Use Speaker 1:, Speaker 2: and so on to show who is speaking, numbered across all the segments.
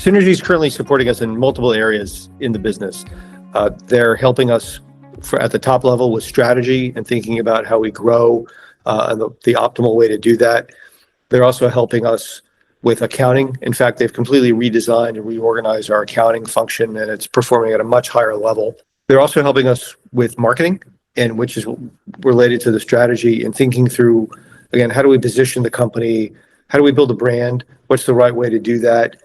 Speaker 1: Synergy is currently supporting us in multiple areas in the business. They're helping us at the top level with strategy and thinking about how we grow and the optimal way to do that. They're also helping us with accounting. In fact, they've completely redesigned and reorganized our accounting function, and it's performing at a much higher level. They're also helping us with marketing, and which is related to the strategy and thinking through, again, how do we position the company? How do we build a brand? What's the right way to do that?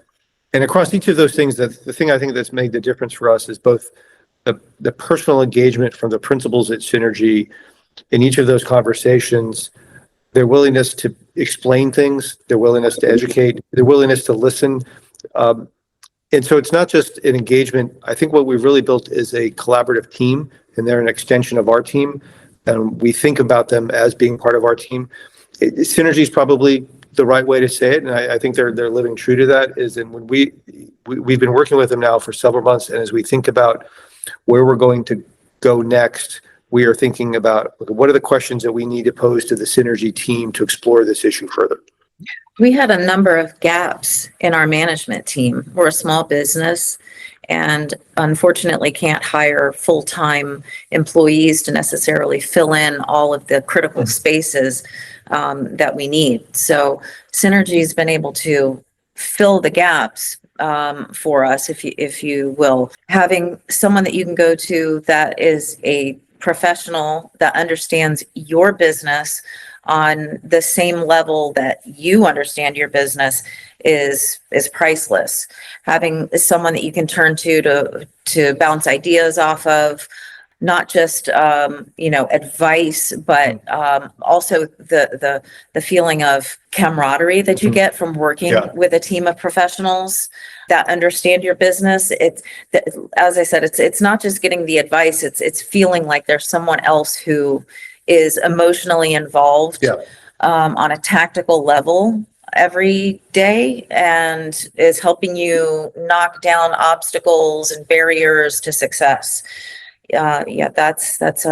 Speaker 1: And across each of those things, the thing I think that's made the difference for us is both the personal engagement from the principals at Synergy in each of those conversations, their willingness to explain things, their willingness to educate, their willingness to listen. And so it's not just an engagement. I think what we've really built is a collaborative team, and they're an extension of our team. And we think about them as being part of our team. Synergy is probably the right way to say it, and I think they're living true to that. Is in when we've been working with them now for several months, and as we think about where we're going to go next, we are thinking about what are the questions that we need to pose to the Synergy team to explore this issue further.
Speaker 2: We had a number of gaps in our management team. We're a small business and unfortunately can't hire full-time employees to necessarily fill in all of the critical spaces that we need. So Synergy's been able to fill the gaps for us, if you will. Having someone that you can go to that is a professional that understands your business on the same level that you understand your business is priceless. Having someone that you can turn to bounce ideas off of, not just advice, but also the feeling of camaraderie that you get from working with a team of professionals that understand your business. As I said, it's not just getting the advice, it's feeling like there's someone else who is emotionally involved on a tactical level every day and is helping you knock down obstacles and barriers to success. That's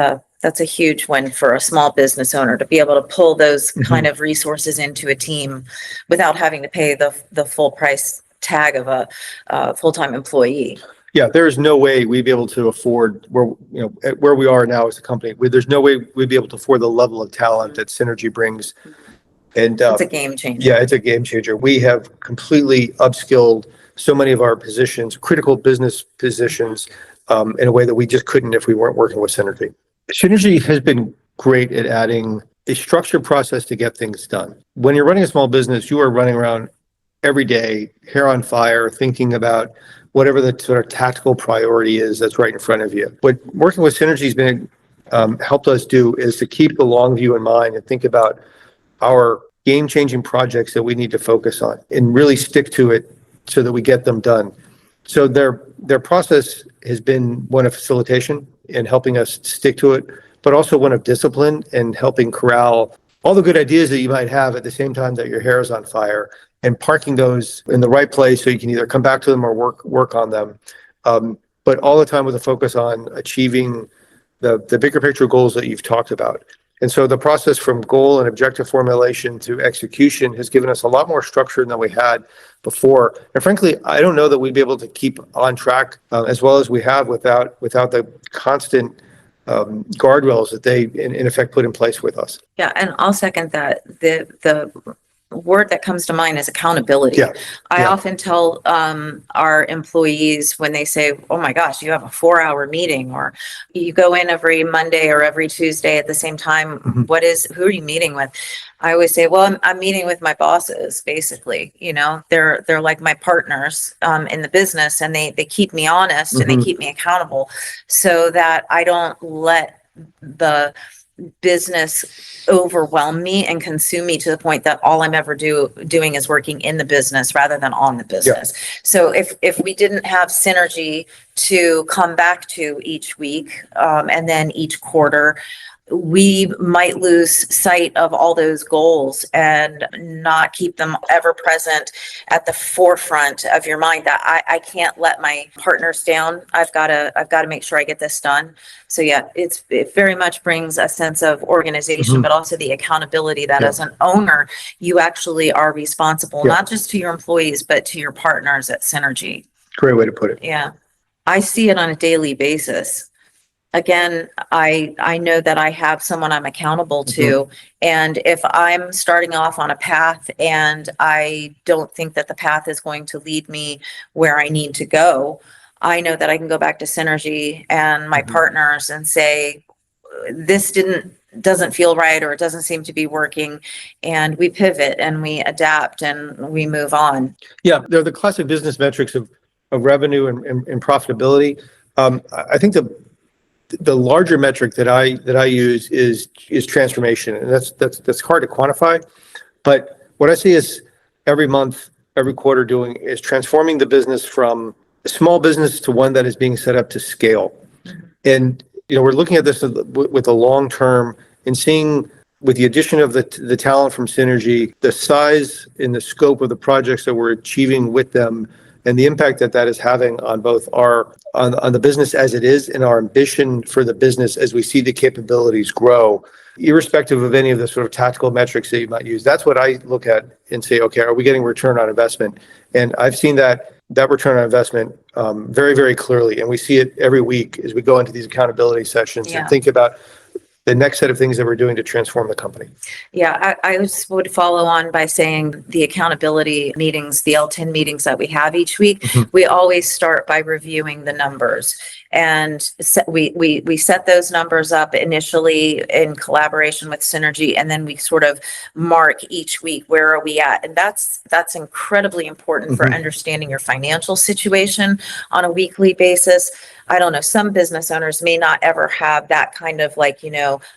Speaker 2: a huge win for a small business owner to be able to pull those kind of resources into a team without having to pay the full price tag of a full-time employee.
Speaker 1: Yeah, there's no way we'd be able to afford where we are now as a company. There's no way we'd be able to afford the level of talent that Synergy brings. And
Speaker 2: it's a game changer.
Speaker 1: Yeah, it's a game changer. We have completely upskilled so many of our positions, critical business positions, in a way that we just couldn't if we weren't working with Synergy. Synergy has been great at adding a structured process to get things done. When you're running a small business, you are running around every day, hair on fire, thinking about whatever the sort of tactical priority is that's right in front of you. What working with Synergy has been helped us do is to keep the long view in mind and think about our game-changing projects that we need to focus on and really stick to it so that we get them done. So their process has been one of facilitation and helping us stick to it, but also one of discipline and helping corral all the good ideas that you might have at the same time that your hair is on fire, and parking those in the right place so you can either come back to them or work on them. But all the time with a focus on achieving the bigger picture goals that you've talked about. And so the process from goal and objective formulation to execution has given us a lot more structure than we had before. And frankly, I don't know that we'd be able to keep on track as well as we have without the constant guardrails that they in effect put in place with us.
Speaker 2: Yeah, and I'll second that. The word that comes to mind is accountability. I often tell our employees when they say, oh my gosh, you have a 4-hour meeting, or you go in every Monday or every Tuesday at the same time. Who are you meeting with? I always say, well, I'm meeting with my bosses, basically. They're like my partners in the business, and they keep me honest and they keep me accountable so that I don't let the business overwhelm me and consume me to the point that all I'm ever doing is working in the business rather than on the business. So if we didn't have Synergy to come back to each week and then each quarter, we might lose sight of all those goals and not keep them ever present at the forefront of your mind, that I can't let my partners down. I've got to make sure I get this done. So yeah, it very much brings a sense of organization, but also the accountability that as an owner, you actually are responsible, not just to your employees, but to your partners at Synergy.
Speaker 1: Great way to put it.
Speaker 2: Yeah. I see it on a daily basis. Again, I know that I have someone I'm accountable to, and if I'm starting off on a path and I don't think that the path is going to lead me where I need to go, I know that I can go back to Synergy and my partners and say, this doesn't feel right, or it doesn't seem to be working, and we pivot and we adapt and we move on.
Speaker 1: Yeah, they're the classic business metrics of revenue and profitability. I think the larger metric that I use is transformation, and that's hard to quantify. But what I see is every month, every quarter doing is transforming the business from a small business to one that is being set up to scale. And we're looking at this with a long term and seeing, with the addition of the talent from Synergy, the size and the scope of the projects that we're achieving with them, and the impact that is having on both on the business as it is, and our ambition for the business as we see the capabilities grow, irrespective of any of the sort of tactical metrics that you might use. That's what I look at and say, okay, are we getting return on investment? And I've seen that return on investment very, very clearly. And we see it every week as we go into these accountability sessions and think about the next set of things that we're doing to transform the company.
Speaker 2: Yeah, I just would follow on by saying the accountability meetings, the L10 meetings that we have each week, we always start by reviewing the numbers. And we set those numbers up initially in collaboration with Synergy, and then we sort of mark each week, where are we at? And that's incredibly important for understanding your financial situation on a weekly basis. I don't know, some business owners may not ever have that kind of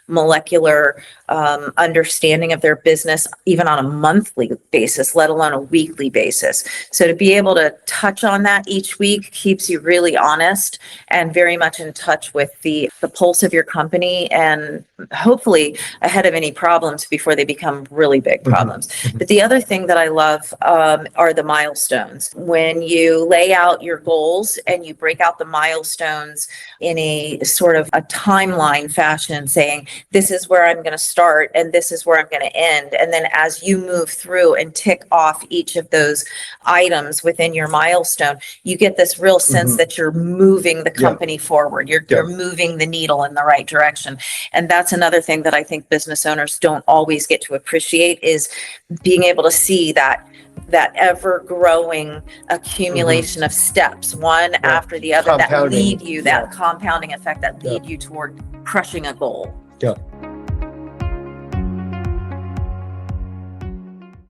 Speaker 2: molecular understanding of their business, even on a monthly basis, let alone a weekly basis. So to be able to touch on that each week keeps you really honest and very much in touch with the pulse of your company, and hopefully ahead of any problems before they become really big problems. But the other thing that I love are the milestones. When you lay out your goals and you break out the milestones in a sort of a timeline fashion, saying, this is where I'm going to start and this is where I'm going to end. And then as you move through and tick off each of those items within your milestone, you get this real sense that you're moving the company forward. You're moving the needle in the right direction. And that's another thing that I think business owners don't always get to appreciate, is being able to see that ever growing accumulation of steps, one after the other, that lead you, that compounding effect that lead you toward crushing a goal.
Speaker 1: Yeah.